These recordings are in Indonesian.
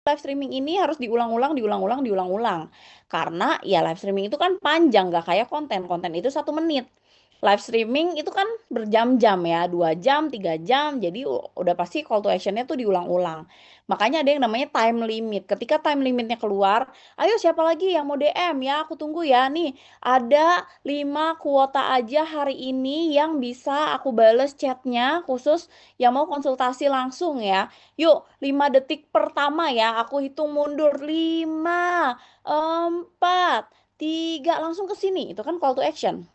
live streaming ini harus diulang-ulang, diulang-ulang, diulang-ulang. Karena ya live streaming itu kan panjang, nggak kayak konten. Konten itu 1 menit. Live streaming itu kan berjam-jam ya, 2 jam, 3 jam. Jadi udah pasti call to actionnya tuh diulang-ulang. Makanya ada yang namanya time limit. Ketika time limitnya keluar, ayo siapa lagi yang mau DM ya, aku tunggu ya. Nih, ada 5 kuota aja hari ini yang bisa aku bales chatnya khusus yang mau konsultasi langsung ya. Yuk, 5 detik pertama ya, aku hitung mundur. 5, 4, 3, langsung ke sini. Itu kan call to action.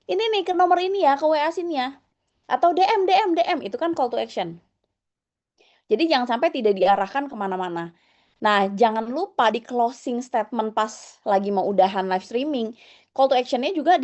Ini nih ke nomor ini ya, ke WA sini ya. Atau DM, DM, DM. Itu kan call to action. Jadi jangan sampai tidak diarahkan kemana-mana. Nah, jangan lupa di closing statement pas lagi mau udahan live streaming, call to actionnya juga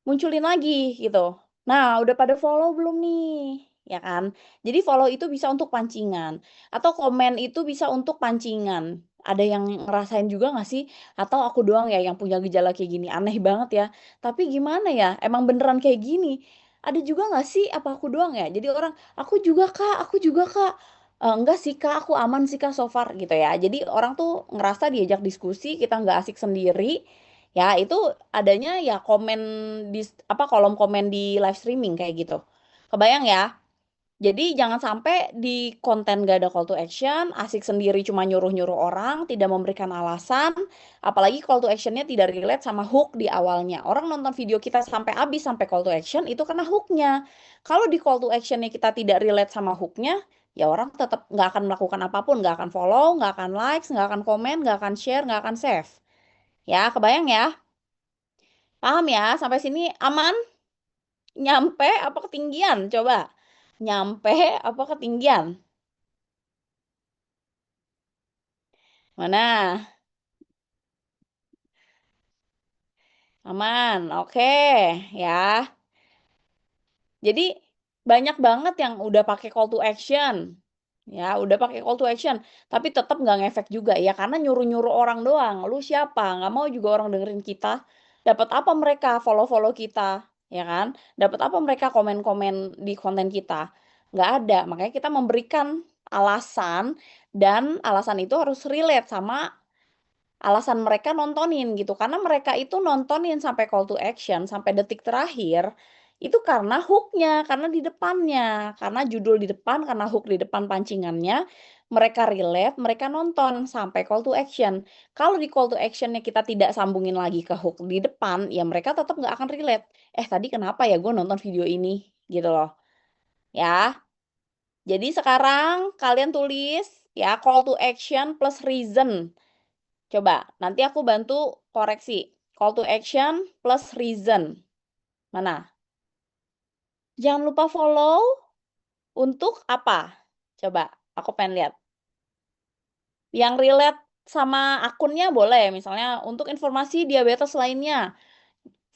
munculin lagi gitu. Nah, udah pada follow belum nih? Ya kan? Jadi follow itu bisa untuk pancingan. Atau komen itu bisa untuk pancingan. Ada yang ngerasain juga nggak sih? Atau aku doang ya yang punya gejala kayak gini? Aneh banget ya. Tapi gimana ya? Emang beneran kayak gini? Ada juga nggak sih? Apa aku doang ya? Jadi orang, aku juga kak, aku juga kak. Enggak sih kak, aku aman sih kak so far gitu ya. Jadi orang tuh ngerasa diajak diskusi, kita nggak asik sendiri. Ya, itu adanya ya komen di kolom komen di live streaming kayak gitu. Kebayang ya? Jadi jangan sampai di konten gak ada call to action, asik sendiri cuma nyuruh-nyuruh orang, tidak memberikan alasan, apalagi call to actionnya tidak relate sama hook di awalnya. Orang nonton video kita sampai habis sampai call to action itu karena hooknya. Kalau di call to actionnya kita tidak relate sama hooknya, ya orang tetap nggak akan melakukan apapun, nggak akan follow, nggak akan likes, nggak akan komen, nggak akan share, nggak akan save. Ya, kebayang ya? Paham ya? Sampai sini aman? Nyampe apa ketinggian? Coba. Nyampe apa ketinggian? Mana? Aman. Oke, ya. Jadi banyak banget yang udah pakai call to action. Ya, udah pakai call to action, tapi tetap nggak ngefek juga ya karena nyuruh-nyuruh orang doang. Lu siapa? Nggak mau juga orang dengerin kita. Dapat apa mereka follow-follow kita, ya kan? Dapat apa mereka komen-komen di konten kita? Nggak ada. Makanya kita memberikan alasan dan alasan itu harus relate sama alasan mereka nontonin gitu. Karena mereka itu nontonin sampai call to action, sampai detik terakhir, itu karena hooknya, karena di depannya, karena judul di depan, karena hook di depan pancingannya, mereka relate, mereka nonton sampai call to action. Kalau di call to actionnya kita tidak sambungin lagi ke hook di depan, ya mereka tetap nggak akan relate. Tadi kenapa ya gue nonton video ini? Gitu loh. Ya, jadi sekarang kalian tulis ya call to action plus reason. Coba, nanti aku bantu koreksi. Call to action plus reason. Mana? Jangan lupa follow untuk apa? Coba, aku pengen lihat. Yang relate sama akunnya boleh, misalnya untuk informasi diabetes lainnya.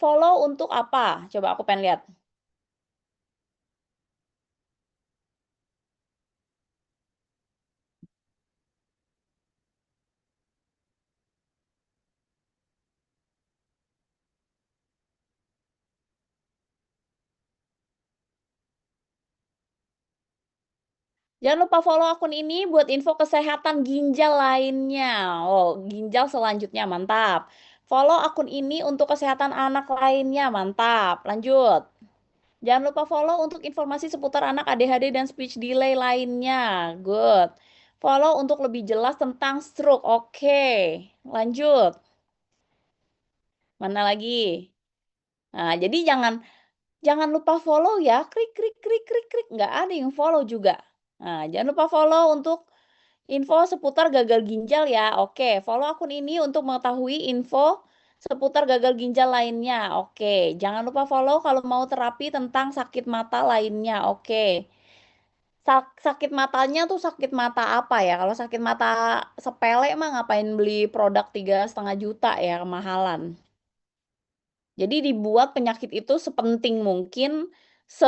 Follow untuk apa? Coba aku pengen lihat. Jangan lupa follow akun ini buat info kesehatan ginjal lainnya. Oh, ginjal selanjutnya, mantap. Follow akun ini untuk kesehatan anak lainnya, mantap. Lanjut. Jangan lupa follow untuk informasi seputar anak ADHD dan speech delay lainnya. Good. Follow untuk lebih jelas tentang stroke. Oke. Lanjut. Mana lagi? Nah, jadi jangan jangan lupa follow ya. Klik klik klik klik klik. Nggak ada yang follow juga. Nah, jangan lupa follow untuk info seputar gagal ginjal ya. Oke, follow akun ini untuk mengetahui info seputar gagal ginjal lainnya. Oke, jangan lupa follow kalau mau terapi tentang sakit mata lainnya. Oke. Sakit matanya tuh sakit mata apa ya? Kalau sakit mata sepele mah ngapain beli produk 3,5 juta ya, kemahalan. Jadi dibuat penyakit itu sepenting mungkin, se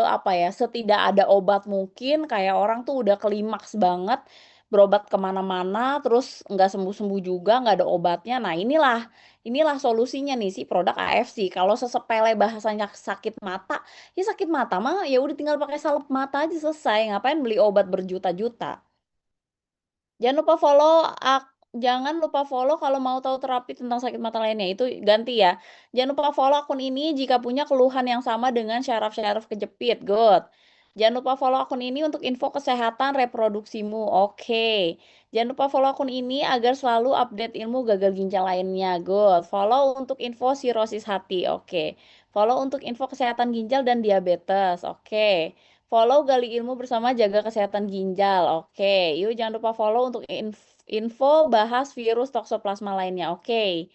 apa ya, setidak ada obat mungkin, kayak orang tuh udah klimaks banget, berobat kemana-mana, terus nggak sembuh-sembuh juga, nggak ada obatnya. Nah inilah solusinya nih si produk AFC. Kalau sesepele bahasanya sakit mata, ya sakit mata mah ya udah tinggal pakai salep mata aja selesai, ngapain beli obat berjuta-juta. Jangan lupa follow jangan lupa follow kalau mau tahu terapi tentang sakit mata lainnya, itu ganti ya. Jangan lupa follow akun ini jika punya keluhan yang sama dengan syaraf-syaraf kejepit, good. Jangan lupa follow akun ini untuk info kesehatan reproduksimu, oke. Jangan lupa follow akun ini agar selalu update ilmu gagal ginjal lainnya, good. Follow untuk info sirosis hati, oke. Follow untuk info kesehatan ginjal dan diabetes, oke. Follow gali ilmu bersama jaga kesehatan ginjal. Oke, yuk jangan lupa follow untuk info bahas virus toksoplasma lainnya. Oke.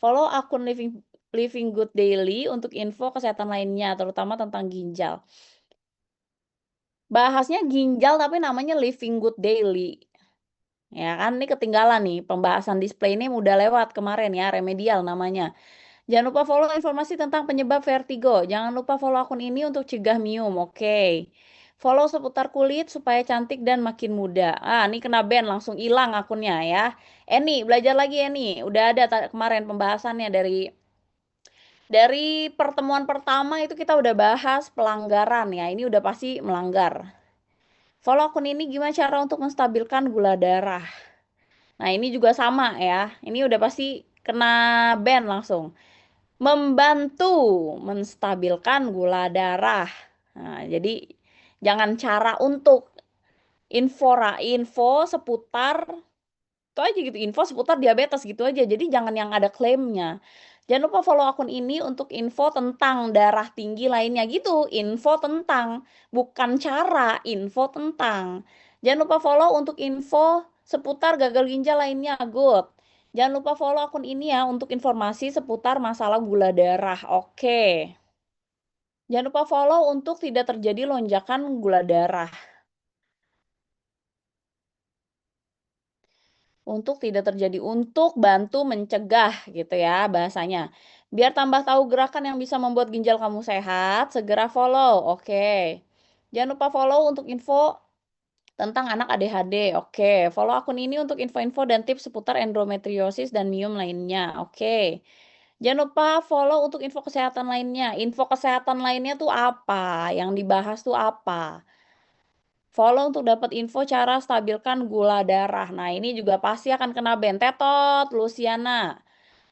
Follow akun Living Living Good Daily untuk info kesehatan lainnya, terutama tentang ginjal. Bahasnya ginjal tapi namanya Living Good Daily. Ya kan, ini ketinggalan nih, pembahasan display ini udah lewat kemarin ya, remedial namanya. Jangan lupa follow informasi tentang penyebab vertigo. Jangan lupa follow akun ini untuk cegah miom. Oke. Follow seputar kulit supaya cantik dan makin muda. Ah, ini kena ban langsung hilang akunnya ya. Eni, belajar lagi Eni. Udah ada kemarin pembahasannya dari pertemuan pertama itu kita udah bahas pelanggaran ya. Ini udah pasti melanggar. Follow akun ini gimana cara untuk menstabilkan gula darah. Nah, ini juga sama ya. Ini udah pasti kena ban langsung. Membantu menstabilkan gula darah. Nah, jadi jangan cara untuk info seputar itu aja gitu, info seputar diabetes gitu aja. Jadi jangan yang ada klaimnya. Jangan lupa follow akun ini untuk info tentang darah tinggi lainnya gitu. Info tentang, bukan cara, info tentang. Jangan lupa follow untuk info seputar gagal ginjal lainnya, good. Jangan lupa follow akun ini ya untuk informasi seputar masalah gula darah. Oke. Jangan lupa follow untuk tidak terjadi lonjakan gula darah. Untuk tidak terjadi, untuk bantu mencegah gitu ya bahasanya. Biar tambah tahu gerakan yang bisa membuat ginjal kamu sehat, segera follow. Oke. Jangan lupa follow untuk info tentang anak ADHD. Oke. Follow akun ini untuk info-info dan tips seputar endometriosis dan miom lainnya. Oke. Jangan lupa follow untuk info kesehatan lainnya. Info kesehatan lainnya tuh apa? Yang dibahas tuh apa? Follow untuk dapat info cara stabilkan gula darah. Nah, ini juga pasti akan kena ban. Tetot, Luciana.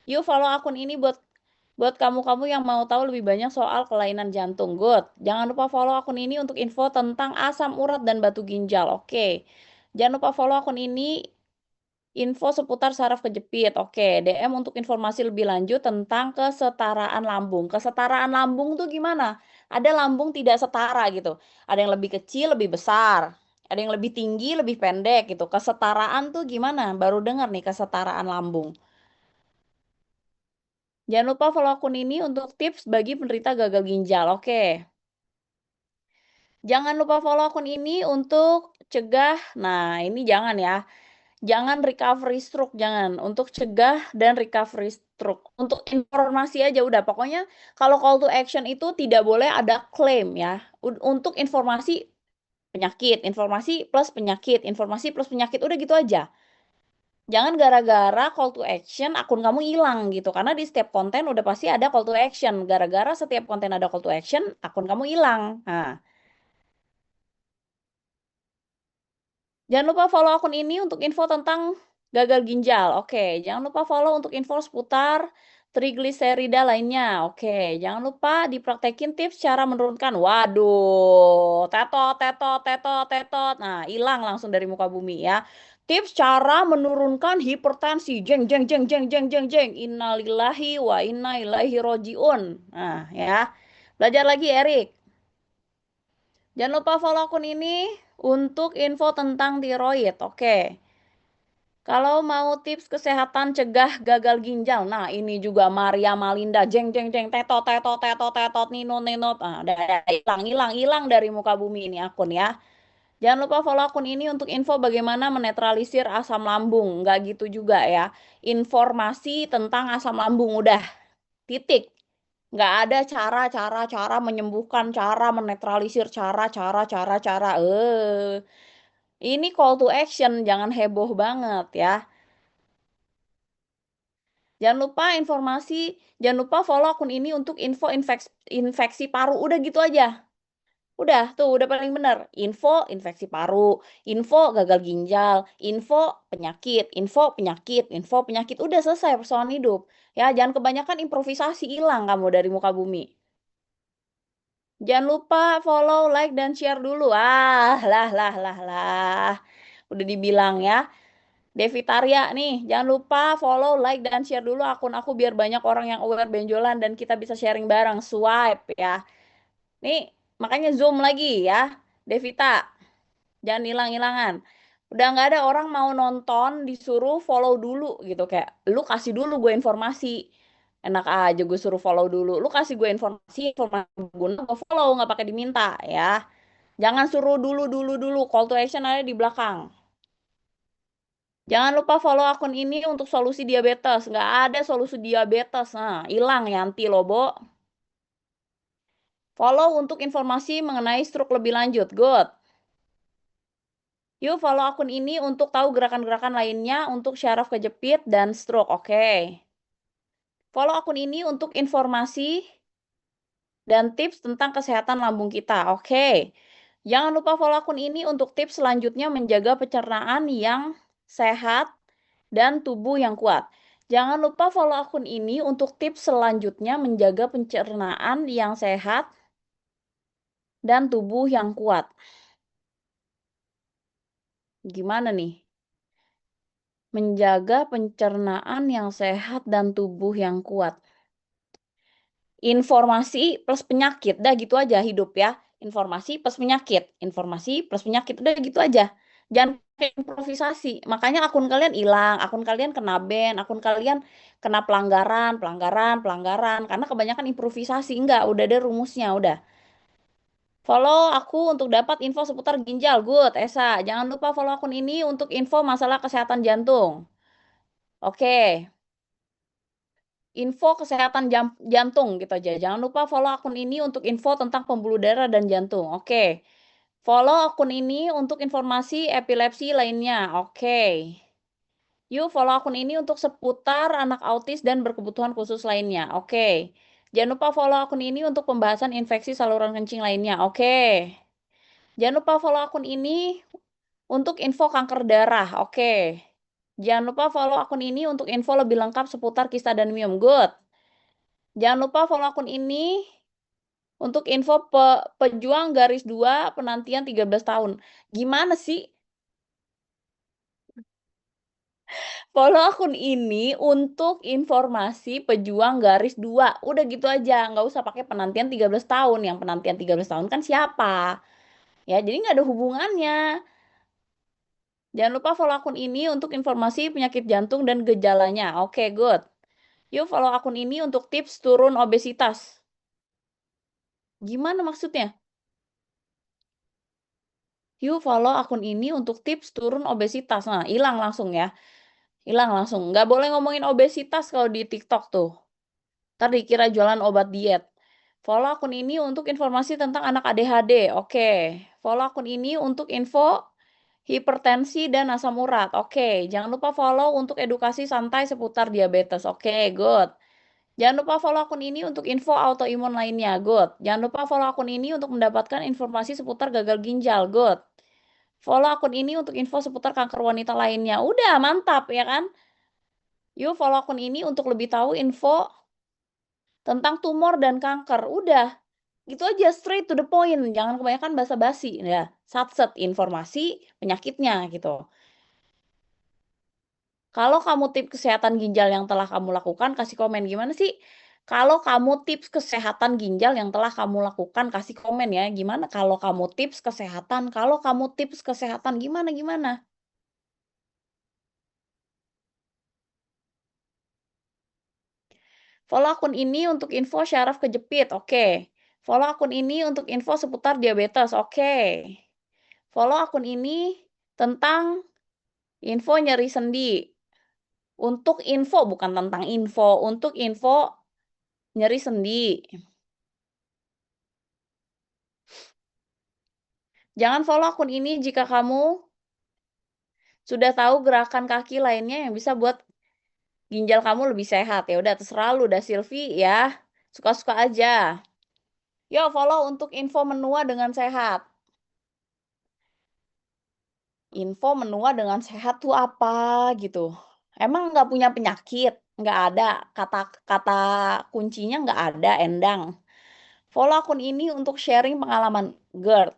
Yuk follow akun ini buat kamu-kamu yang mau tahu lebih banyak soal kelainan jantung. Good. Jangan lupa follow akun ini untuk info tentang asam urat dan batu ginjal. Oke. Jangan lupa follow akun ini info seputar saraf kejepit. Oke, DM untuk informasi lebih lanjut tentang kesetaraan lambung. Kesetaraan lambung tuh gimana? Ada lambung tidak setara gitu. Ada yang lebih kecil, lebih besar. Ada yang lebih tinggi, lebih pendek gitu. Kesetaraan tuh gimana? Baru dengar nih kesetaraan lambung. Jangan lupa follow akun ini untuk tips bagi penderita gagal ginjal. Oke. Jangan lupa follow akun ini untuk cegah. Nah, ini jangan ya. Jangan recovery stroke, jangan. Untuk cegah dan recovery stroke. Untuk informasi aja udah, pokoknya kalau call to action itu tidak boleh ada klaim ya. Untuk informasi penyakit, informasi plus penyakit, udah gitu aja. Jangan gara-gara call to action akun kamu hilang gitu. Karena di setiap konten udah pasti ada call to action. Gara-gara setiap konten ada call to action, akun kamu hilang. Nah, jangan lupa follow akun ini untuk info tentang gagal ginjal. Oke, jangan lupa follow untuk info seputar trigliserida lainnya. Oke, jangan lupa dipraktekin tips cara menurunkan. Waduh, tetot, tetot, tetot, tetot. Nah, hilang langsung dari muka bumi ya. Tips cara menurunkan hipertensi. Jeng, jeng, jeng, jeng, jeng, jeng, jeng. Innalillahi wa inna ilaihi rojiun. Nah, ya. Belajar lagi, Erik. Jangan lupa follow akun ini untuk info tentang tiroid. Oke. Kalau mau tips kesehatan cegah gagal ginjal. Nah, ini juga Maria Malinda. Jeng jeng jeng tetot tetot tetot tetot nino nino. Ah, udah hilang hilang hilang dari muka bumi ini akun ya. Jangan lupa follow akun ini untuk info bagaimana menetralisir asam lambung. Nggak gitu juga ya. Informasi tentang asam lambung udah titik. Nggak ada cara menyembuhkan, cara menetralisir, cara. Ini call to action, jangan heboh banget ya. Jangan lupa follow akun ini untuk info infeksi paru. Udah gitu aja. Udah paling bener. Info infeksi paru, info gagal ginjal, info penyakit, info penyakit, info penyakit. Udah selesai persoalan hidup. Ya, jangan kebanyakan improvisasi, hilang kamu dari muka bumi. Jangan lupa follow, like, dan share dulu. Lah. Udah dibilang ya. Devitaria nih, jangan lupa follow, like, dan share dulu akun aku biar banyak orang yang aware benjolan dan kita bisa sharing bareng. Swipe ya. Nih, makanya zoom lagi ya. Devita, jangan hilang-hilangan. Udah nggak ada orang mau nonton disuruh follow dulu gitu, kayak lu kasih dulu gue informasi. Enak aja gue suruh follow dulu. Lu kasih gue informasi guna gue follow, nggak pakai diminta ya. Jangan suruh dulu. Call to action ada di belakang. Jangan lupa follow akun ini untuk solusi diabetes. Nggak ada solusi diabetes. Nah, hilang Yanti Lobo. Follow untuk informasi mengenai stroke lebih lanjut. Good. Yuk follow akun ini untuk tahu gerakan-gerakan lainnya untuk syaraf kejepit dan stroke. Oke. Follow akun ini untuk informasi dan tips tentang kesehatan lambung kita. Oke. Jangan lupa follow akun ini untuk tips selanjutnya menjaga pencernaan yang sehat dan tubuh yang kuat. Jangan lupa follow akun ini untuk tips selanjutnya menjaga pencernaan yang sehat dan tubuh yang kuat. Gimana nih? Menjaga pencernaan yang sehat dan tubuh yang kuat. Informasi plus penyakit, dah gitu aja hidup ya. Informasi plus penyakit, udah gitu aja. Jangan pakai improvisasi. Makanya akun kalian hilang, akun kalian kena ban, akun kalian kena pelanggaran. Karena kebanyakan improvisasi. Enggak, udah ada rumusnya, udah. Follow aku untuk dapat info seputar ginjal. Good, Esa. Jangan lupa follow akun ini untuk info masalah kesehatan jantung. Oke. Info kesehatan jantung gitu aja. Jangan lupa follow akun ini untuk info tentang pembuluh darah dan jantung. Oke. Follow akun ini untuk informasi epilepsi lainnya. Oke. Yuk follow akun ini untuk seputar anak autis dan berkebutuhan khusus lainnya. Oke. Jangan lupa follow akun ini untuk pembahasan infeksi saluran kencing lainnya. Oke. Jangan lupa follow akun ini untuk info kanker darah. Oke. Jangan lupa follow akun ini untuk info lebih lengkap seputar kista dan miom. Good. Jangan lupa follow akun ini untuk info pejuang garis 2 penantian 13 tahun. Gimana sih? Follow akun ini untuk informasi pejuang garis 2. Udah gitu aja, nggak usah pakai penantian 13 tahun. Yang penantian 13 tahun kan siapa? Ya, jadi nggak ada hubungannya. Jangan lupa follow akun ini untuk informasi penyakit jantung dan gejalanya. Oke, good. Yuk follow akun ini untuk tips turun obesitas. Gimana maksudnya? Yuk follow akun ini untuk tips turun obesitas. Nah, hilang langsung ya. Hilang langsung. Nggak boleh ngomongin obesitas kalau di TikTok tuh. Ntar dikira jualan obat diet. Follow akun ini untuk informasi tentang anak ADHD. Oke. Follow akun ini untuk info hipertensi dan asam urat. Oke. Jangan lupa follow untuk edukasi santai seputar diabetes. Oke, good. Jangan lupa follow akun ini untuk info autoimun lainnya. Good. Jangan lupa follow akun ini untuk mendapatkan informasi seputar gagal ginjal. Good. Follow akun ini untuk info seputar kanker wanita lainnya. Udah, mantap ya kan? Yuk follow akun ini untuk lebih tahu info tentang tumor dan kanker. Udah, gitu aja, straight to the point. Jangan kebanyakan basa-basi ya. Satset informasi penyakitnya gitu. Kalau kamu tips kesehatan ginjal yang telah kamu lakukan, kasih komen. Gimana sih? Kalau kamu tips kesehatan ginjal yang telah kamu lakukan, kasih komen ya. Gimana kalau kamu tips kesehatan? Kalau kamu tips kesehatan, gimana? Follow akun ini untuk info syaraf kejepit, oke. Follow akun ini untuk info seputar diabetes, oke. Follow akun ini tentang info nyeri sendi. Untuk info, bukan tentang info, untuk info nyeri sendi. Jangan follow akun ini jika kamu sudah tahu gerakan kaki lainnya yang bisa buat ginjal kamu lebih sehat. Ya udah terserah lu, udah Silvi ya. Suka-suka aja. Yo, follow untuk info menua dengan sehat. Info menua dengan sehat tuh apa gitu? Emang nggak punya penyakit? Nggak ada, kata kata kuncinya nggak ada, endang. Follow akun ini untuk sharing pengalaman GERD.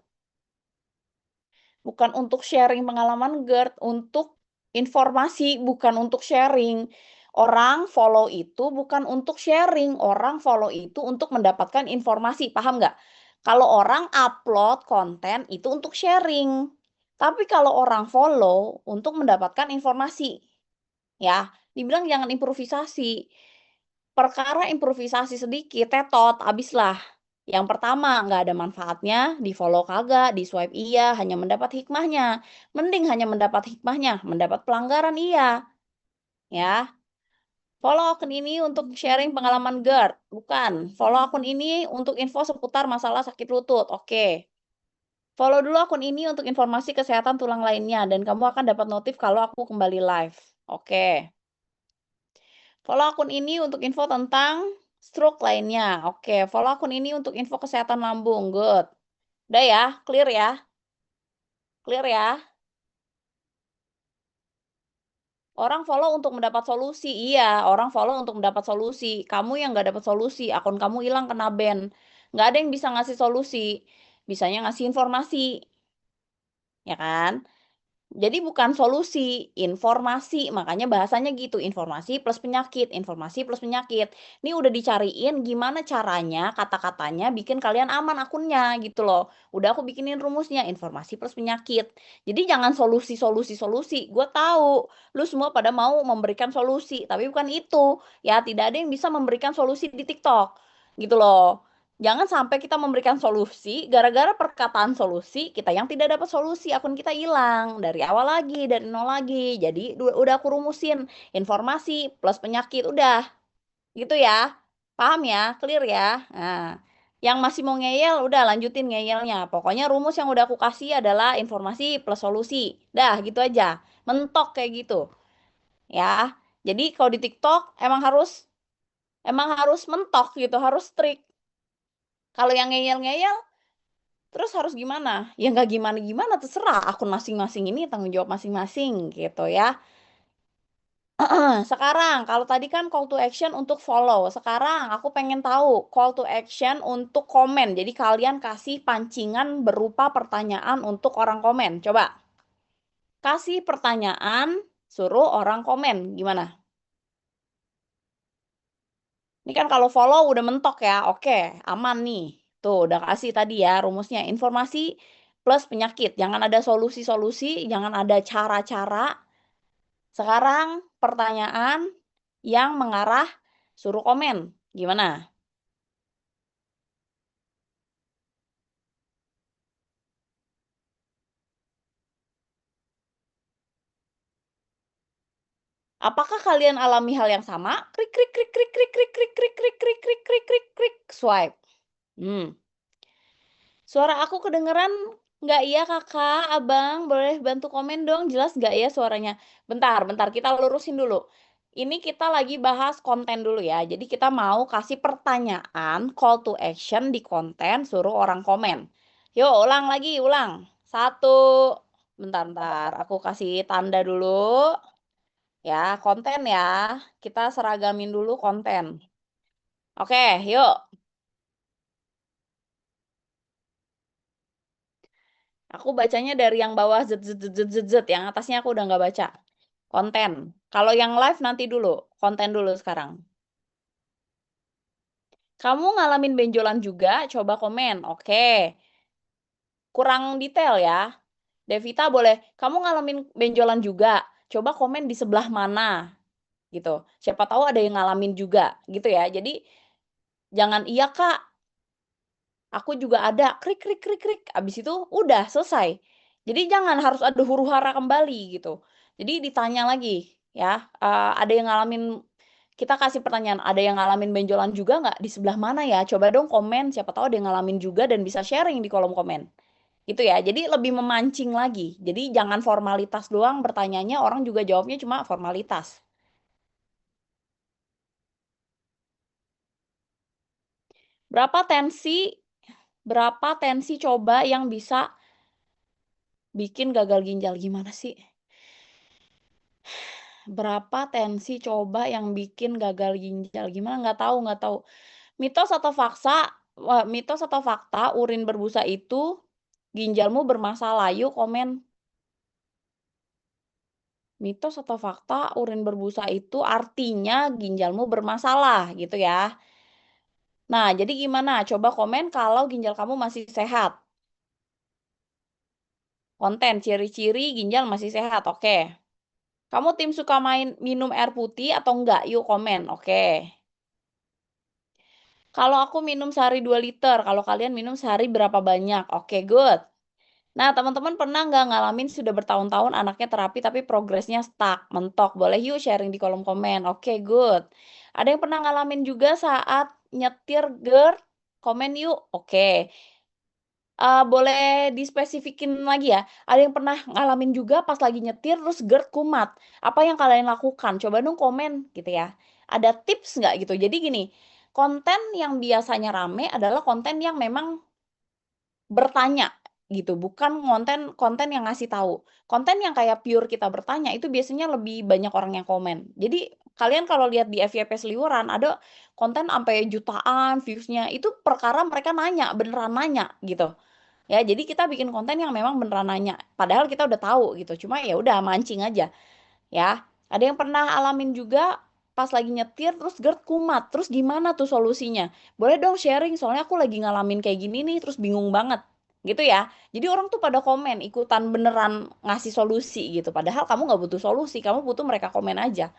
Bukan untuk sharing pengalaman GERD, untuk informasi, bukan untuk sharing. Orang follow itu bukan untuk sharing, orang follow itu untuk mendapatkan informasi, paham nggak? Kalau orang upload konten itu untuk sharing, tapi kalau orang follow untuk mendapatkan informasi, ya. Dibilang jangan improvisasi. Perkara improvisasi sedikit, tetot, abislah. Yang pertama, nggak ada manfaatnya, di-follow kagak, di-swipe iya, hanya mendapat hikmahnya. Mending hanya mendapat hikmahnya, mendapat pelanggaran iya. Ya, follow akun ini untuk sharing pengalaman GERD, bukan. Follow akun ini untuk info seputar masalah sakit lutut, oke. Follow dulu akun ini untuk informasi kesehatan tulang lainnya, dan kamu akan dapat notif kalau aku kembali live, oke. Follow akun ini untuk info tentang stroke lainnya. Oke, follow akun ini untuk info kesehatan lambung. Good. Udah ya, clear ya? Clear ya? Orang follow untuk mendapat solusi. Iya, orang follow untuk mendapat solusi. Kamu yang nggak dapat solusi, akun kamu hilang kena ban. Nggak ada yang bisa ngasih solusi. Bisanya ngasih informasi, ya kan? Jadi bukan solusi, informasi, makanya bahasanya gitu, informasi plus penyakit. Ini udah dicariin gimana caranya, kata-katanya bikin kalian aman akunnya gitu loh. Udah aku bikinin rumusnya, informasi plus penyakit. Jadi jangan solusi solusi solusi. Gue tahu lu semua pada mau memberikan solusi, tapi bukan itu. Ya, tidak ada yang bisa memberikan solusi di TikTok. Gitu loh. Jangan sampai kita memberikan solusi, gara-gara perkataan solusi, kita yang tidak dapat solusi, akun kita hilang. Dari awal lagi, dari nol lagi. Jadi, udah aku rumusin. Informasi plus penyakit, udah. Gitu ya. Paham ya? Clear ya? Nah, yang masih mau ngeyel, udah lanjutin ngeyelnya. Pokoknya rumus yang udah aku kasih adalah informasi plus solusi. Dah, gitu aja. Mentok kayak gitu. Ya. Jadi, kalau di TikTok, emang harus mentok gitu, harus strict. Kalau yang ngeyel-ngeyel, terus harus gimana? Ya nggak gimana-gimana, terserah akun masing-masing ini tanggung jawab masing-masing gitu ya. Sekarang kalau tadi kan call to action untuk follow. Sekarang aku pengen tahu call to action untuk komen. Jadi kalian kasih pancingan berupa pertanyaan untuk orang komen. Coba kasih pertanyaan, suruh orang komen. Gimana? Ini kan kalau follow udah mentok ya. Oke, aman nih. Tuh, udah kasih tadi ya rumusnya. Informasi plus penyakit. Jangan ada solusi-solusi, jangan ada cara-cara. Sekarang pertanyaan yang mengarah suruh komen. Gimana? Apakah kalian alami hal yang sama? Krik krik krik krik krik krik krik krik krik krik krik krik krik krik swipe. Hmm. Suara aku kedengeran nggak ya Kakak, Abang? Boleh bantu komen dong, jelas nggak ya suaranya? Bentar, bentar, kita lurusin dulu. Ini kita lagi bahas konten dulu ya. Jadi kita mau kasih pertanyaan, call to action di konten, suruh orang komen. Yuk, ulang lagi, ulang. Satu. Bentar, bentar. Aku kasih tanda dulu. Ya, konten ya. Kita seragamin dulu konten. Oke, yuk. Aku bacanya dari yang bawah z z z z z, z. Yang atasnya aku udah nggak baca. Konten. Kalau yang live nanti dulu. Konten dulu sekarang. Kamu ngalamin benjolan juga? Coba komen. Oke. Kurang detail ya. Devita boleh. Kamu ngalamin benjolan juga? Coba komen di sebelah mana. Gitu. Siapa tahu ada yang ngalamin juga. Gitu ya. Jadi jangan iya Kak. Aku juga ada. Krik krik krik krik. Abis itu udah selesai. Jadi jangan harus ada huru-hara kembali gitu. Jadi ditanya lagi ya, ada yang ngalamin, kita kasih pertanyaan, ada yang ngalamin benjolan juga nggak? Di sebelah mana ya? Coba dong komen, siapa tahu ada yang ngalamin juga dan bisa sharing di kolom komen. Gitu ya. Jadi lebih memancing lagi. Jadi jangan formalitas doang bertanyanya, orang juga jawabnya cuma formalitas. Berapa tensi Berapa tensi coba yang bisa bikin gagal ginjal? Gimana sih? Berapa tensi coba yang bikin gagal ginjal? Gimana? Nggak tahu nggak tahu. Mitos atau mitos atau fakta urin berbusa itu ginjalmu bermasalah? Yuk komen. Mitos atau fakta urin berbusa itu artinya ginjalmu bermasalah gitu ya. Nah, jadi gimana? Coba komen kalau ginjal kamu masih sehat. Konten ciri-ciri ginjal masih sehat, oke. Kamu tim suka minum air putih atau enggak? Yuk komen, oke. Kalau aku minum sehari 2 liter, kalau kalian minum sehari berapa banyak? Oke, good. Nah, teman-teman pernah nggak ngalamin sudah bertahun-tahun anaknya terapi tapi progresnya stuck, mentok? Boleh yuk sharing di kolom komen. Oke, good. Ada yang pernah ngalamin juga saat nyetir GERD? Komen yuk. Oke. Boleh dispesifikin lagi ya, ada yang pernah ngalamin juga pas lagi nyetir terus GERD kumat, apa yang kalian lakukan? Coba dong komen gitu ya. Ada tips nggak gitu? Jadi gini, konten yang biasanya rame adalah konten yang memang bertanya gitu, bukan konten yang ngasih tahu. Konten yang kayak pure kita bertanya itu biasanya lebih banyak orang yang komen. Jadi kalian kalau lihat di FYP Seliweran ada konten sampai jutaan views-nya, itu perkara mereka nanya, beneran nanya gitu. Ya, jadi kita bikin konten yang memang beneran nanya, padahal kita udah tahu gitu, cuma ya udah mancing aja, ya. Ada yang pernah alamin juga pas lagi nyetir terus GERD kumat, terus gimana tuh solusinya? Boleh dong sharing, soalnya aku lagi ngalamin kayak gini nih, terus bingung banget, gitu ya. Jadi orang tuh pada komen, ikutan beneran ngasih solusi gitu, padahal kamu nggak butuh solusi, kamu butuh mereka komen aja.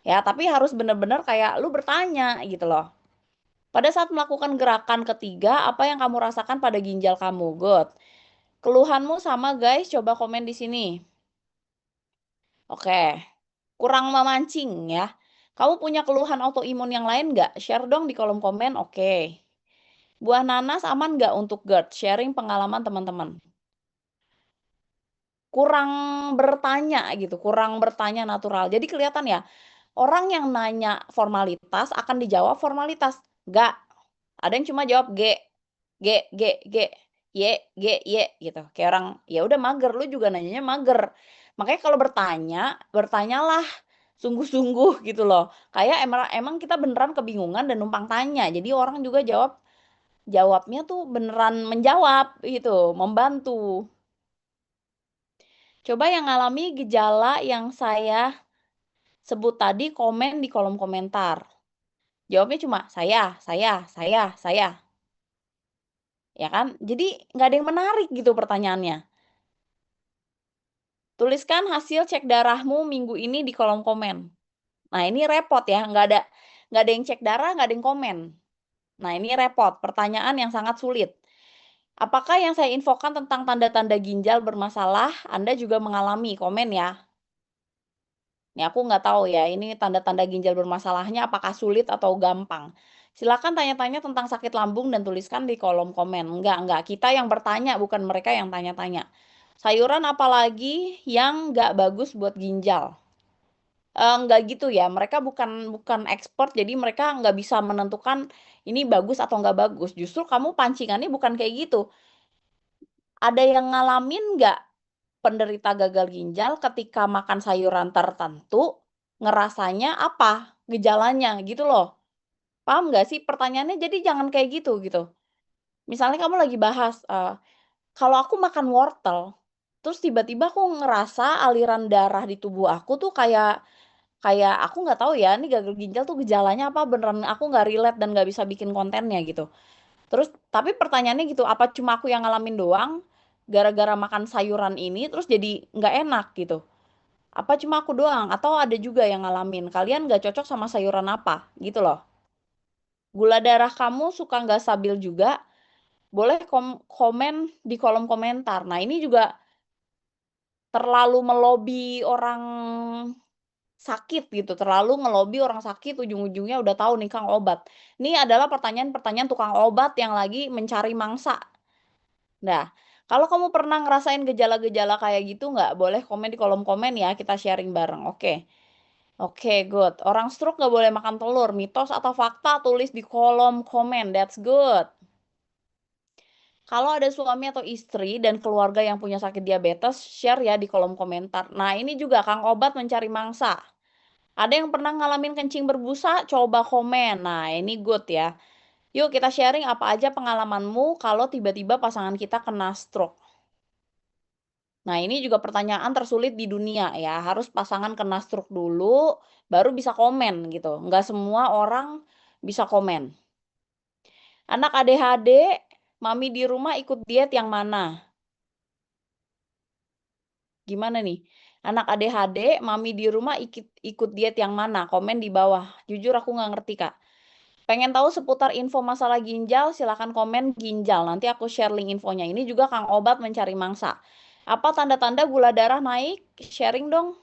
Ya, tapi harus bener-bener kayak lu bertanya gitu loh. Pada saat melakukan gerakan ketiga, apa yang kamu rasakan pada ginjal kamu? Good. Keluhanmu sama guys, coba komen di sini. Oke, kurang memancing ya. Kamu punya keluhan autoimun yang lain nggak? Share dong di kolom komen, oke. Buah nanas aman nggak untuk GERD? Sharing pengalaman teman-teman. Kurang bertanya gitu, kurang bertanya natural. Jadi kelihatan ya, orang yang nanya formalitas akan dijawab formalitas. Nggak, ada yang cuma jawab G, Y, G, Y gitu. Kayak orang, ya udah mager, lu juga nanyanya mager. Makanya kalau bertanya, bertanyalah sungguh-sungguh gitu loh. Kayak emang emang kita beneran kebingungan dan numpang tanya. Jadi orang juga jawabnya tuh beneran menjawab gitu, membantu. Coba yang ngalami gejala yang saya sebut tadi komen di kolom komentar. Jawabnya cuma saya. Ya kan? Jadi nggak ada yang menarik gitu pertanyaannya. Tuliskan hasil cek darahmu minggu ini di kolom komen. Nah, ini repot ya, nggak ada yang cek darah, nggak ada yang komen. Nah, ini repot, pertanyaan yang sangat sulit. Apakah yang saya infokan tentang tanda-tanda ginjal bermasalah, Anda juga mengalami? Komen ya. Nih aku nggak tahu ya, ini tanda-tanda ginjal bermasalahnya apakah sulit atau gampang. Silakan tanya-tanya tentang sakit lambung dan tuliskan di kolom komen. Enggak, kita yang bertanya, bukan mereka yang tanya-tanya. Sayuran apalagi yang nggak bagus buat ginjal? Enggak gitu ya, mereka bukan bukan expert, jadi mereka nggak bisa menentukan ini bagus atau nggak bagus. Justru kamu pancingannya bukan kayak gitu. Ada yang ngalamin nggak penderita gagal ginjal ketika makan sayuran tertentu, ngerasanya apa gejalanya gitu loh. Paham nggak sih? Pertanyaannya jadi jangan kayak gitu. Misalnya kamu lagi bahas, kalau aku makan wortel, terus tiba-tiba aku ngerasa aliran darah di tubuh aku tuh kayak kayak aku nggak tahu ya, ini gagal ginjal tuh gejalanya apa, beneran aku nggak relate dan nggak bisa bikin kontennya gitu. Terus tapi pertanyaannya gitu, apa cuma aku yang ngalamin doang, gara-gara makan sayuran ini terus jadi nggak enak gitu? Apa cuma aku doang? Atau ada juga yang ngalamin, kalian nggak cocok sama sayuran apa? Gitu loh. Gula darah kamu suka nggak stabil juga? Boleh komen di kolom komentar. Nah ini juga terlalu melobi orang sakit gitu, terlalu ngelobi orang sakit ujung-ujungnya udah tahu nih Kang obat. Ini adalah pertanyaan-pertanyaan tukang obat yang lagi mencari mangsa. Nah, kalau kamu pernah ngerasain gejala-gejala kayak gitu nggak? Boleh komen di kolom komen ya, kita sharing bareng, oke. Oke, good. Orang stroke nggak boleh makan telur, mitos atau fakta? Tulis di kolom komen, that's good. Kalau ada suami atau istri dan keluarga yang punya sakit diabetes, share ya di kolom komentar. Nah, ini juga Kang Obat mencari mangsa. Ada yang pernah ngalamin kencing berbusa? Coba komen. Nah, ini good ya. Yuk kita sharing apa aja pengalamanmu kalau tiba-tiba pasangan kita kena stroke. Nah, ini juga pertanyaan tersulit di dunia ya. Harus pasangan kena stroke dulu, baru bisa komen gitu. Nggak semua orang bisa komen. Anak ADHD, mami di rumah ikut diet yang mana? Gimana nih? Anak ADHD, mami di rumah ikut diet yang mana? Komen di bawah. Jujur aku nggak ngerti, Kak. Pengen tahu seputar info masalah ginjal, silakan komen ginjal. Nanti aku share link infonya. Ini juga Kang Obat mencari mangsa. Apa tanda-tanda gula darah naik? Sharing dong.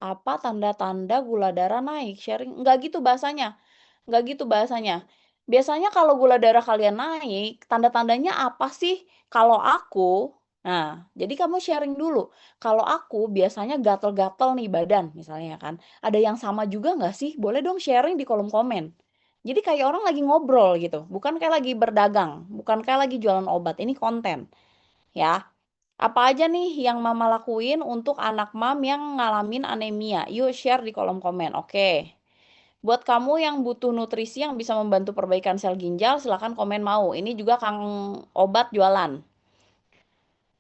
Apa tanda-tanda gula darah naik? Sharing. Nggak gitu bahasanya. Nggak gitu bahasanya. Biasanya kalau gula darah kalian naik, tanda-tandanya apa sih? Kalau aku, nah, jadi kamu sharing dulu. Kalau aku biasanya gatel-gatel nih badan, misalnya kan. Ada yang sama juga nggak sih? Boleh dong sharing di kolom komen. Jadi kayak orang lagi ngobrol gitu, bukan kayak lagi berdagang, bukan kayak lagi jualan obat. Ini konten, ya. Apa aja nih yang mama lakuin untuk anak mam yang ngalamin anemia? Yuk share di kolom komen, oke. Buat kamu yang butuh nutrisi yang bisa membantu perbaikan sel ginjal, silahkan komen mau. Ini juga Kang Obat jualan.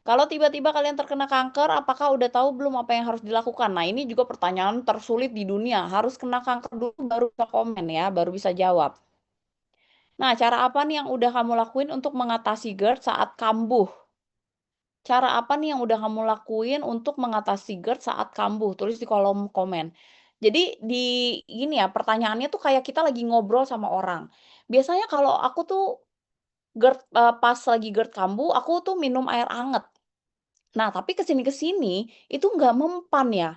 Kalau tiba-tiba kalian terkena kanker, apakah udah tahu belum apa yang harus dilakukan? Nah, ini juga pertanyaan tersulit di dunia. Harus kena kanker dulu baru bisa komen ya, baru bisa jawab. Nah, cara apa nih yang udah kamu lakuin untuk mengatasi GERD saat kambuh? Cara apa nih yang udah kamu lakuin untuk mengatasi GERD saat kambuh? Tulis di kolom komen. Jadi di gini ya, pertanyaannya tuh kayak kita lagi ngobrol sama orang. Biasanya kalau aku tuh GERD, pas lagi GERD kambuh, aku tuh minum air anget. Nah, tapi ke sini itu nggak mempan ya.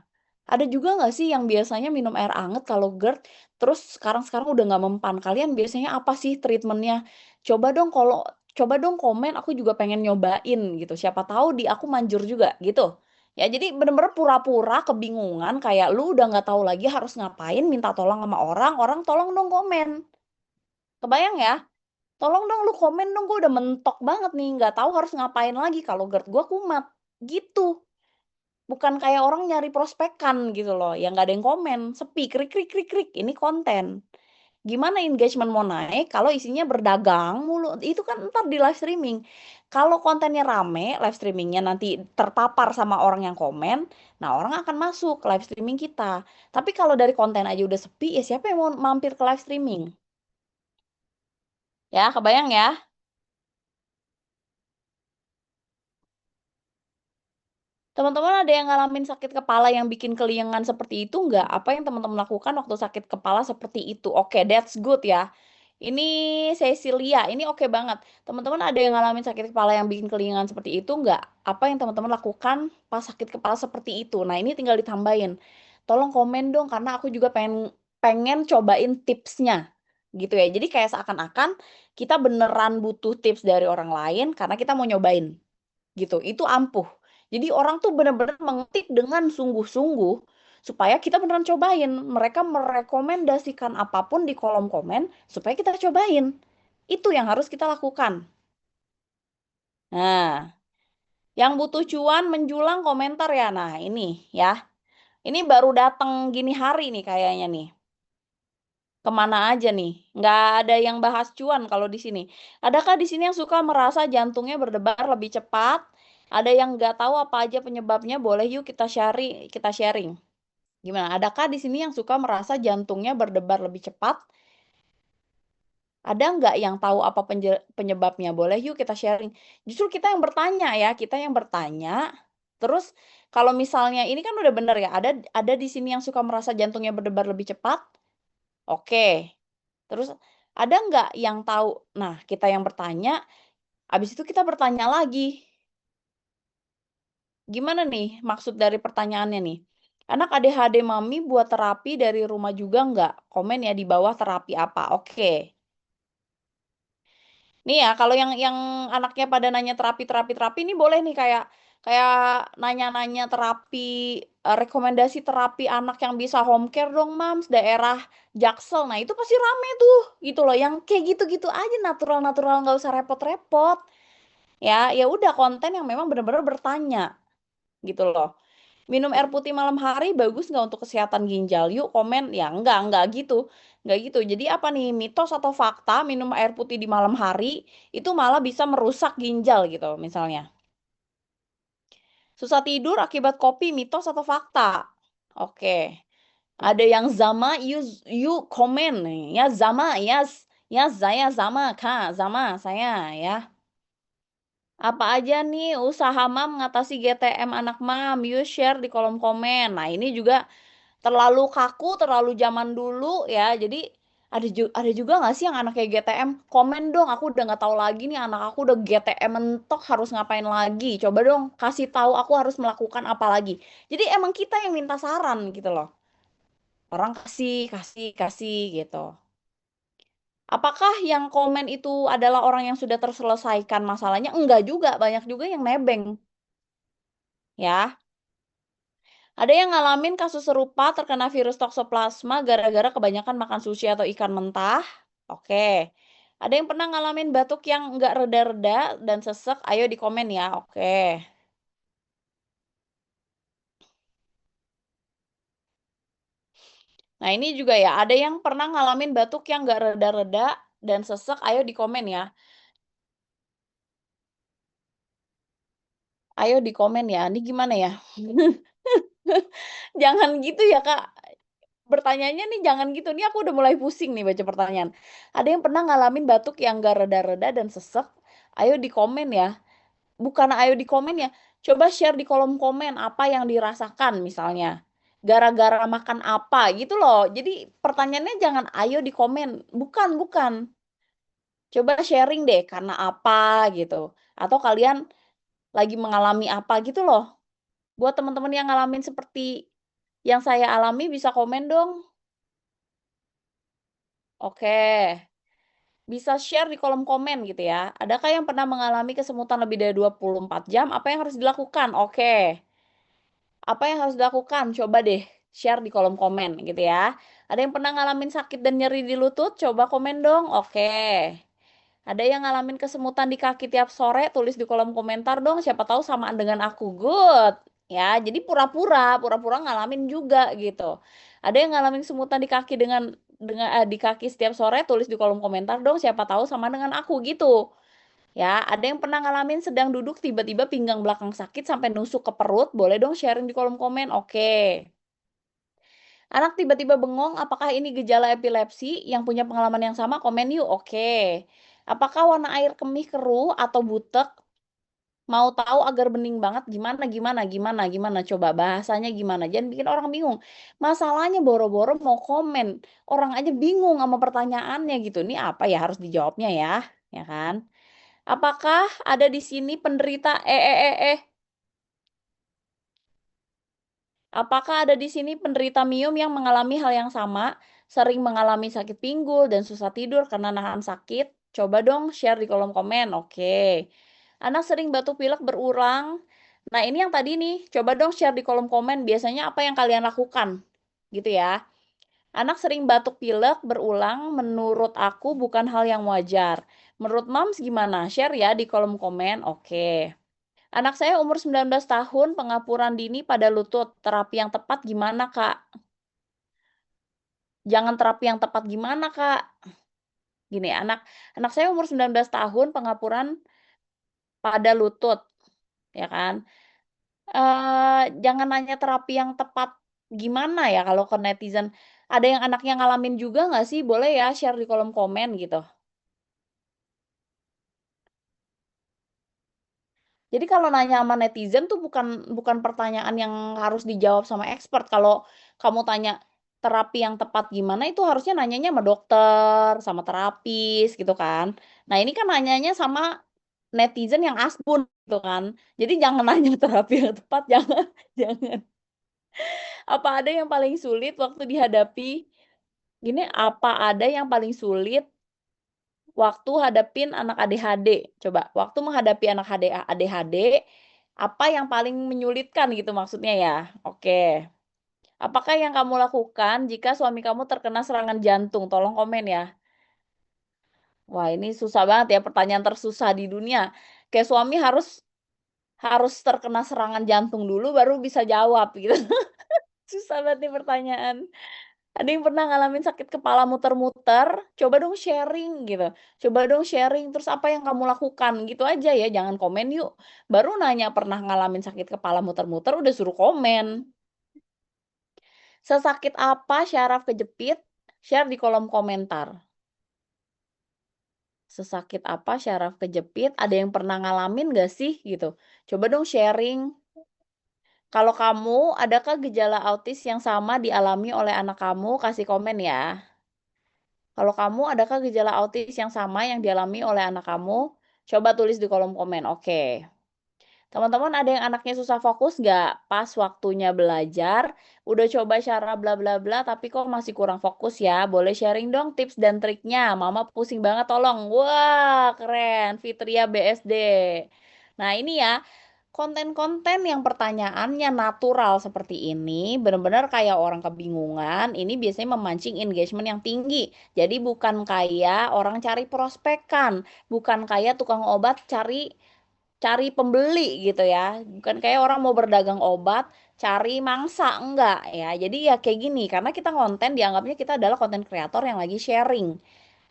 Ada juga nggak sih yang biasanya minum air anget kalau GERD, terus sekarang-sekarang udah nggak mempan? Kalian biasanya apa sih treatment-nya? Coba dong komen, aku juga pengen nyobain gitu, siapa tahu di aku manjur juga, gitu. Ya, jadi bener-bener pura-pura kebingungan kayak lu udah nggak tahu lagi harus ngapain, minta tolong sama orang, orang tolong dong komen. Kebayang ya? "Tolong dong lu komen dong, gue udah mentok banget nih, nggak tahu harus ngapain lagi kalau GERD gue kumat." Gitu. Bukan kayak orang nyari prospekan gitu loh, yang nggak ada yang komen, sepi, krik krik krik krik, ini konten. Gimana engagement mau naik kalau isinya berdagang mulu, itu kan entar di live streaming. Kalau kontennya rame, live streaming-nya nanti terpapar sama orang yang komen, nah orang akan masuk ke live streaming kita. Tapi kalau dari konten aja udah sepi, ya siapa yang mau mampir ke live streaming? Ya, kebayang ya? Teman-teman ada yang ngalamin sakit kepala yang bikin keliengan seperti itu nggak? Apa yang teman-teman lakukan waktu sakit kepala seperti itu? Oke, that's good ya. Ini Cecilia, ini oke banget. Teman-teman ada yang ngalamin sakit kepala yang bikin keliengan seperti itu nggak? Apa yang teman-teman lakukan pas sakit kepala seperti itu? Nah, ini tinggal ditambahin. Tolong komen dong karena aku juga pengen pengen cobain tipsnya. Gitu ya. Jadi kayak seakan-akan kita beneran butuh tips dari orang lain karena kita mau nyobain. Gitu, itu ampuh. Jadi orang tuh benar-benar mengetik dengan sungguh-sungguh, supaya kita beneran cobain. Mereka merekomendasikan apapun di kolom komen, supaya kita cobain. Itu yang harus kita lakukan. Nah, yang butuh cuan menjulang komentar ya. Nah, ini ya. Ini baru datang gini hari nih kayaknya nih. Kemana aja nih? Nggak ada yang bahas cuan kalau di sini. Adakah di sini yang suka merasa jantungnya berdebar lebih cepat? Ada yang nggak tahu apa aja penyebabnya? Boleh yuk kita sharing. Gimana? Adakah di sini yang suka merasa jantungnya berdebar lebih cepat? Ada nggak yang tahu apa penyebabnya? Boleh yuk kita sharing. Justru kita yang bertanya ya, kita yang bertanya. Terus kalau misalnya ini kan udah bener ya, ada di sini yang suka merasa jantungnya berdebar lebih cepat? Oke. Terus ada nggak yang tahu? Nah, kita yang bertanya, habis itu kita bertanya lagi, gimana nih maksud dari pertanyaannya nih? Anak ADHD mami buat terapi dari rumah juga nggak? Komen ya di bawah terapi apa. Oke. Nih ya, kalau yang anaknya pada nanya terapi terapi terapi ini boleh nih kayak Kayak nanya-nanya terapi, rekomendasi terapi anak yang bisa home care dong Mams, daerah Jaksel. Nah itu pasti rame tuh, gitu loh. Yang kayak gitu-gitu aja natural-natural nggak usah repot-repot. Ya udah konten yang memang benar-benar bertanya, gitu loh. Minum air putih malam hari bagus nggak untuk kesehatan ginjal? Yuk komen, ya enggak gitu. Enggak gitu. Jadi apa nih, mitos atau fakta minum air putih di malam hari itu malah bisa merusak ginjal gitu misalnya. Susah tidur akibat kopi, mitos atau fakta? Oke. Ada yang Zama, you komen nih. Ya Zama, yes. Ya saya Zama, Kak. Zama, saya ya. Apa aja nih usaha Mam mengatasi GTM anak Mam? You share di kolom komen. Nah, ini juga terlalu kaku, terlalu zaman dulu ya. Jadi ada juga nggak sih yang anak kayak GTM? Komen dong, aku udah nggak tahu lagi nih anak aku udah GTM mentok harus ngapain lagi. Coba dong kasih tahu aku harus melakukan apa lagi. Jadi emang kita yang minta saran gitu loh. Orang kasih, kasih, kasih gitu. Apakah yang komen itu adalah orang yang sudah terselesaikan masalahnya? Enggak juga, banyak juga yang nebeng. Ya, ada yang ngalamin kasus serupa terkena virus toksoplasma gara-gara kebanyakan makan sushi atau ikan mentah? Oke. Ada yang pernah ngalamin batuk yang nggak reda-reda dan sesek? Ayo di komen ya. Oke. Nah ini juga ya, ada yang pernah ngalamin batuk yang nggak reda-reda dan sesek? Ayo di komen ya. Ayo di komen ya. Ini gimana ya? Jangan gitu ya Kak. Bertanyanya nih jangan gitu, nih aku udah mulai pusing nih baca pertanyaan. Ada yang pernah ngalamin batuk yang nggak reda-reda dan sesek? Ayo di komen ya. Bukan ayo di komen ya, coba share di kolom komen apa yang dirasakan misalnya. Gara-gara makan apa gitu loh. Jadi pertanyaannya jangan ayo di komen, bukan. Coba sharing deh karena apa gitu. Atau kalian lagi mengalami apa gitu loh. Buat teman-teman yang ngalamin seperti yang saya alami bisa komen dong. Oke. Bisa share di kolom komen gitu ya. Adakah yang pernah mengalami kesemutan lebih dari 24 jam? Apa yang harus dilakukan? Oke. Apa yang harus dilakukan? Coba deh share di kolom komen gitu ya. Ada yang pernah ngalamin sakit dan nyeri di lutut? Coba komen dong. Oke. Ada yang ngalamin kesemutan di kaki tiap sore? Tulis di kolom komentar dong. Siapa tahu samaan dengan aku. Good. Ya, jadi pura-pura ngalamin juga gitu. Ada yang ngalamin kesemutan di kaki di kaki setiap sore? Tulis di kolom komentar dong. Siapa tahu sama dengan aku gitu. Ya, ada yang pernah ngalamin sedang duduk tiba-tiba pinggang belakang sakit sampai nusuk ke perut? Boleh dong sharing di kolom komen. Oke. Anak tiba-tiba bengong, apakah ini gejala epilepsi? Yang punya pengalaman yang sama, komen yuk. Oke. Apakah warna air kemih keruh atau butek? Mau tahu agar bening banget gimana? Coba bahasanya gimana? Jangan bikin orang bingung. Masalahnya boro-boro mau komen, orang aja bingung sama pertanyaannya gitu. Ini apa ya harus dijawabnya ya kan? Apakah ada di sini penderita Apakah ada di sini penderita MIUM yang mengalami hal yang sama, sering mengalami sakit pinggul dan susah tidur karena nahan sakit? Coba dong share di kolom komen. Oke. Anak sering batuk pilek berulang. Nah, ini yang tadi nih, coba dong share di kolom komen biasanya apa yang kalian lakukan. Gitu ya. Anak sering batuk pilek berulang menurut aku bukan hal yang wajar. Menurut Mams gimana? Share ya di kolom komen. Oke. Anak saya umur 19 tahun, pengapuran dini pada lutut. Terapi yang tepat gimana, Kak? Jangan terapi yang tepat gimana, Kak? Gini, anak anak saya umur 19 tahun, pengapuran pada lutut, ya kan? Jangan nanya terapi yang tepat gimana ya kalau ke netizen. Ada yang anaknya ngalamin juga nggak sih? Boleh ya share di kolom komen gitu. Jadi kalau nanya sama netizen tuh bukan bukan pertanyaan yang harus dijawab sama expert. Kalau kamu tanya terapi yang tepat gimana, itu harusnya nanyanya sama dokter, sama terapis gitu kan. Nah ini kan nanyanya sama netizen yang asbun gitu kan. Jadi jangan nanya terapi yang tepat, jangan jangan. Apa ada yang paling sulit waktu dihadapi gini, apa ada yang paling sulit waktu hadapin anak ADHD? Coba, waktu menghadapi anak ADHD, Apa yang paling menyulitkan gitu maksudnya ya? Oke. Apakah yang kamu lakukan jika suami kamu terkena serangan jantung? Tolong komen ya. Wah, ini susah banget ya, pertanyaan tersusah di dunia. Kayak suami harus harus terkena serangan jantung dulu baru bisa jawab gitu. Susah banget nih pertanyaan. Ada yang pernah ngalamin sakit kepala muter-muter? Coba dong sharing gitu. Coba dong sharing, terus apa yang kamu lakukan? Gitu aja ya, jangan komen yuk. Baru nanya pernah ngalamin sakit kepala muter-muter udah suruh komen. Sesakit apa syaraf kejepit? Share di kolom komentar. Sesakit apa syaraf kejepit? Ada yang pernah ngalamin gak sih gitu? Coba dong sharing. Kalau kamu, adakah gejala autis yang sama dialami oleh anak kamu? Kasih komen ya. Kalau kamu, adakah gejala autis yang sama yang dialami oleh anak kamu? Coba tulis di kolom komen. Oke. Teman-teman ada yang anaknya susah fokus nggak pas waktunya belajar? Udah coba cara bla bla bla tapi kok masih kurang fokus ya? Boleh sharing dong tips dan triknya. Mama pusing banget tolong. Wah, keren. Fitria BSD. Nah, ini ya, konten-konten yang pertanyaannya natural seperti ini, benar-benar kayak orang kebingungan, ini biasanya memancing engagement yang tinggi. Jadi bukan kayak orang cari prospekan, bukan kayak tukang obat cari cari pembeli gitu ya. Bukan kayak orang mau berdagang obat, cari mangsa, enggak ya. Jadi ya kayak gini, karena kita konten dianggapnya kita adalah konten kreator yang lagi sharing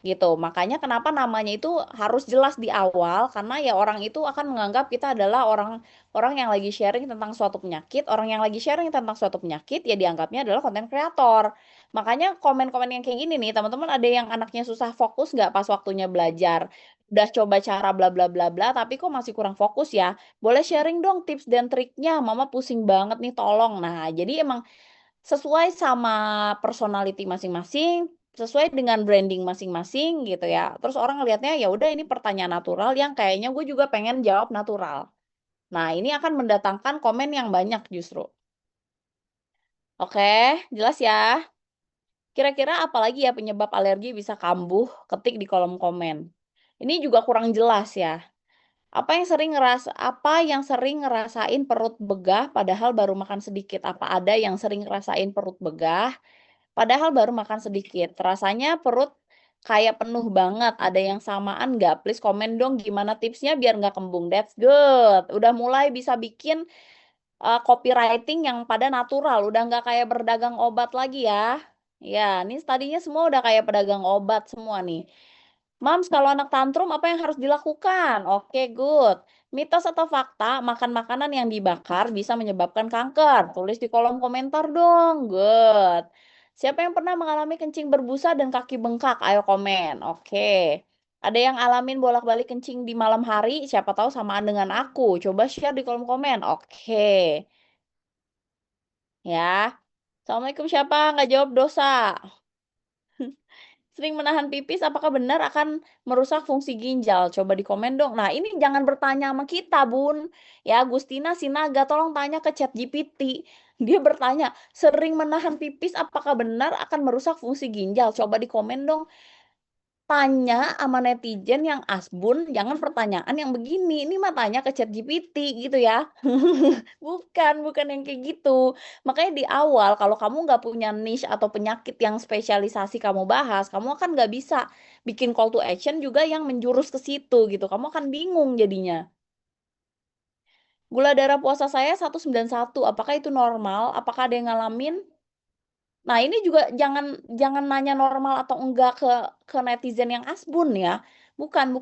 gitu. Makanya kenapa namanya itu harus jelas di awal karena ya orang itu akan menganggap kita adalah orang orang yang lagi sharing tentang suatu penyakit, orang yang lagi sharing tentang suatu penyakit ya dianggapnya adalah konten kreator. Makanya komen-komen yang kayak gini nih, teman-teman ada yang anaknya susah fokus nggak pas waktunya belajar? Udah coba cara bla bla bla bla tapi kok masih kurang fokus ya? Boleh sharing dong tips dan triknya. Mama pusing banget nih tolong. Nah, jadi emang sesuai sama personality masing-masing, sesuai dengan branding masing-masing gitu ya. Terus orang ngelihatnya, ya udah ini pertanyaan natural yang kayaknya gue juga pengen jawab natural. Nah, ini akan mendatangkan komen yang banyak justru. Oke, jelas ya? Kira-kira apalagi ya penyebab alergi bisa kambuh? Ketik di kolom komen. Ini juga kurang jelas ya. Apa yang sering ngerasain perut begah padahal baru makan sedikit? Apa ada yang sering ngerasain perut begah padahal baru makan sedikit, rasanya perut kayak penuh banget, ada yang samaan nggak? Please komen dong gimana tipsnya biar nggak kembung, that's good. Udah mulai bisa bikin, copywriting yang pada natural, udah nggak kayak berdagang obat lagi ya. Ya, ini tadinya semua udah kayak pedagang obat semua nih. Mams, kalau anak tantrum apa yang harus dilakukan? Oke, good. Mitos atau fakta, makan makanan yang dibakar bisa menyebabkan kanker? Tulis di kolom komentar dong. Good. Siapa yang pernah mengalami kencing berbusa dan kaki bengkak? Ayo komen. Oke. Ada yang alamin bolak-balik kencing di malam hari? Siapa tahu samaan dengan aku. Coba share di kolom komen. Oke. Ya. Assalamualaikum siapa? Nggak jawab dosa. Sering menahan pipis apakah benar akan merusak fungsi ginjal? Coba di komen dong. Nah, ini jangan bertanya sama kita, Bun. Ya, Gustina Sinaga, tolong tanya ke ChatGPT. Dia bertanya, sering menahan pipis apakah benar akan merusak fungsi ginjal? Coba di komen dong. Tanya sama netizen yang asbun, jangan pertanyaan yang begini. Ini mah tanya ke ChatGPT gitu ya. Bukan yang kayak gitu. Makanya di awal kalau kamu nggak punya niche atau penyakit yang spesialisasi kamu bahas, kamu akan nggak bisa bikin call to action juga yang menjurus ke situ gitu. Kamu akan bingung jadinya. Gula darah puasa saya 191, apakah itu normal? Apakah ada yang ngalamin? Nah, ini juga jangan jangan nanya normal atau enggak ke netizen yang asbun ya. Bukan.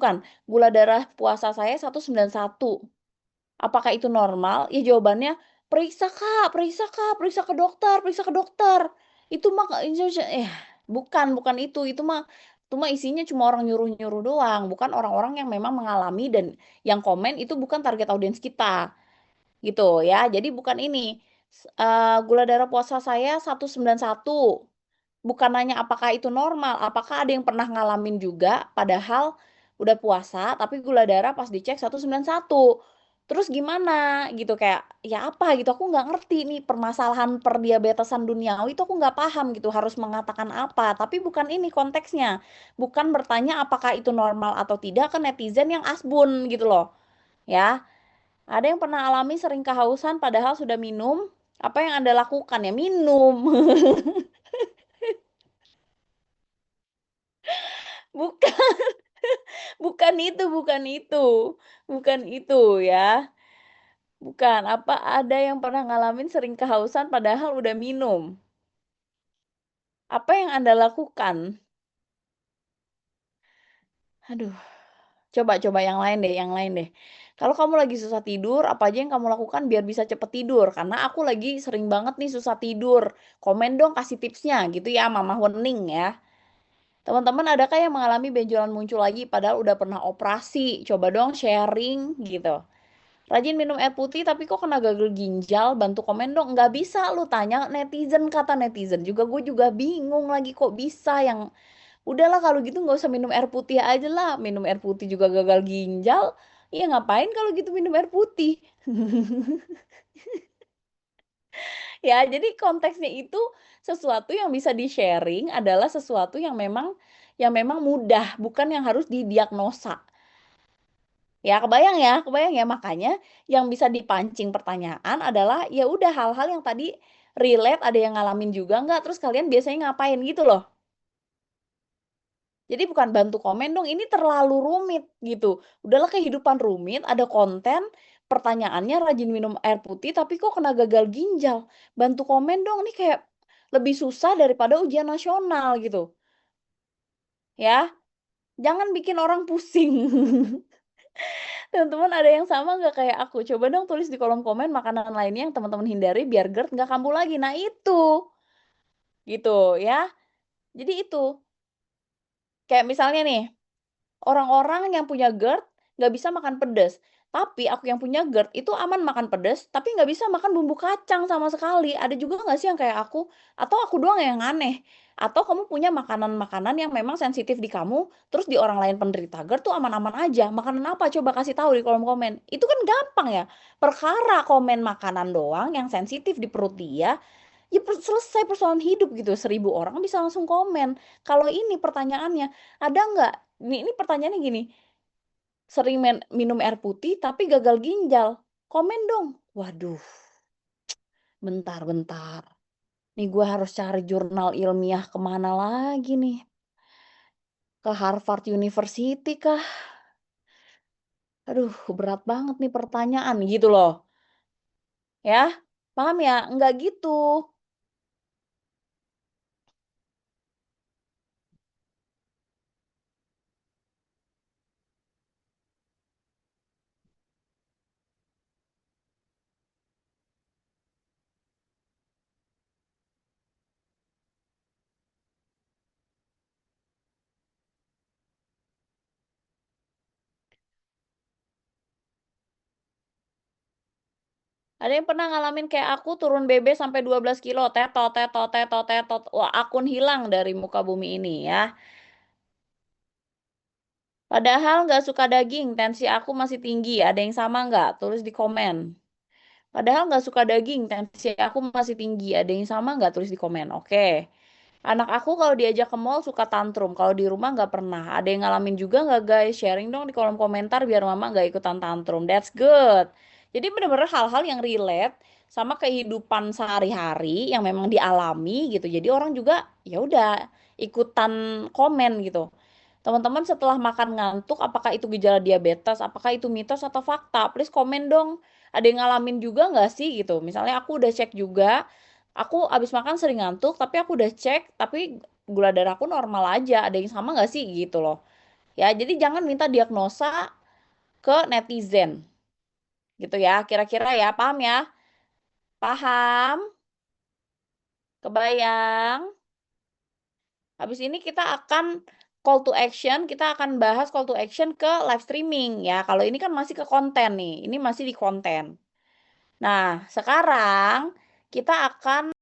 Gula darah puasa saya 191. Apakah itu normal? Ya jawabannya, "Periksa Kak periksa ke dokter." Itu mah bukan isinya cuma orang nyuruh-nyuruh doang, bukan orang-orang yang memang mengalami dan yang komen itu bukan target audiens kita, gitu ya. Jadi bukan ini, gula darah puasa saya 191. Bukan nanya apakah itu normal, apakah ada yang pernah ngalamin juga padahal udah puasa tapi gula darah pas dicek 191. Terus gimana gitu kayak, ya apa gitu aku nggak ngerti nih permasalahan perdiabetesan duniawi itu aku nggak paham gitu harus mengatakan apa, tapi bukan ini konteksnya. Bukan bertanya apakah itu normal atau tidak ke netizen yang asbun gitu loh, ya. Ada yang pernah alami sering kehausan padahal sudah minum? Apa yang Anda lakukan? Ya minum. Bukan, bukan itu, bukan itu. Bukan itu ya. Bukan, apa ada yang pernah ngalamin sering kehausan padahal udah minum? Apa yang Anda lakukan? Aduh, coba yang lain deh, yang lain deh. Kalau kamu lagi susah tidur, apa aja yang kamu lakukan biar bisa cepet tidur? Karena aku lagi sering banget nih susah tidur. Komen dong kasih tipsnya gitu ya, Mama Wening ya. Teman-teman adakah yang mengalami benjolan muncul lagi padahal udah pernah operasi? Coba dong sharing gitu. Rajin minum air putih tapi kok kena gagal ginjal, bantu komen dong. Nggak bisa lu tanya netizen, kata netizen juga gue juga bingung lagi kok bisa yang udahlah kalau gitu nggak usah minum air putih aja lah. Minum air putih juga gagal ginjal. Iya ngapain kalau gitu minum air putih? Ya, jadi konteksnya itu sesuatu yang bisa di-sharing adalah sesuatu yang memang mudah, bukan yang harus didiagnosa. Ya, kebayang ya, makanya yang bisa dipancing pertanyaan adalah, ya udah hal-hal yang tadi relate, ada yang ngalamin juga nggak, terus kalian biasanya ngapain gitu loh. Jadi bukan bantu komen dong, ini terlalu rumit gitu. Udahlah kehidupan rumit, ada konten, pertanyaannya rajin minum air putih tapi kok kena gagal ginjal. Bantu komen dong, ini kayak lebih susah daripada ujian nasional gitu, ya. Jangan bikin orang pusing. Teman-teman ada yang sama nggak kayak aku? Coba dong tulis di kolom komen makanan lainnya yang teman-teman hindari biar GERD nggak kambuh lagi. Nah itu, gitu ya. Jadi itu, kayak misalnya nih, orang-orang yang punya GERD nggak bisa makan pedes, tapi aku yang punya GERD itu aman makan pedes, tapi nggak bisa makan bumbu kacang sama sekali. Ada juga nggak sih yang kayak aku? Atau aku doang yang aneh? Atau kamu punya makanan-makanan yang memang sensitif di kamu, terus di orang lain penderita GERD tuh aman-aman aja. Makanan apa? Coba kasih tahu di kolom komen. Itu kan gampang ya. Perkara komen makanan doang yang sensitif di perut dia, ya selesai persoalan hidup gitu. 1.000 orang bisa langsung komen. Kalau ini pertanyaannya, ada nggak? Ini pertanyaannya gini, sering minum air putih tapi gagal ginjal. Komen dong. Waduh, bentar. Nih gue harus cari jurnal ilmiah kemana lagi nih? Ke Harvard University kah? Aduh, berat banget nih pertanyaan gitu loh. Ya, paham ya? Enggak gitu. Ada yang pernah ngalamin kayak aku turun BB sampai 12 kilo, tetot tetot tetot tetot. Wah, akun hilang dari muka bumi ini ya. Padahal nggak suka daging, tensi aku masih tinggi. Ada yang sama nggak? Tulis di komen. Padahal nggak suka daging, tensi aku masih tinggi. Ada yang sama nggak? Tulis di komen. Oke. Anak aku kalau diajak ke mall suka tantrum. Kalau di rumah nggak pernah. Ada yang ngalamin juga nggak guys? Sharing dong di kolom komentar biar mama nggak ikutan tantrum. That's good. Jadi bener-bener hal-hal yang relate sama kehidupan sehari-hari yang memang dialami gitu. Jadi orang juga ya udah ikutan komen gitu. Teman-teman setelah makan ngantuk, apakah itu gejala diabetes? Apakah itu mitos atau fakta? Please komen dong. Ada yang ngalamin juga nggak sih gitu? Misalnya aku udah cek juga, aku abis makan sering ngantuk, tapi aku udah cek, tapi gula darahku normal aja. Ada yang sama nggak sih gitu loh? Ya, jadi jangan minta diagnosa ke netizen, gitu ya. Kira-kira ya, paham ya? Paham? Kebayang? Habis ini kita akan call to action, kita akan bahas call to action ke live streaming ya. Kalau ini kan masih ke konten nih, ini masih di konten. Nah, sekarang kita akan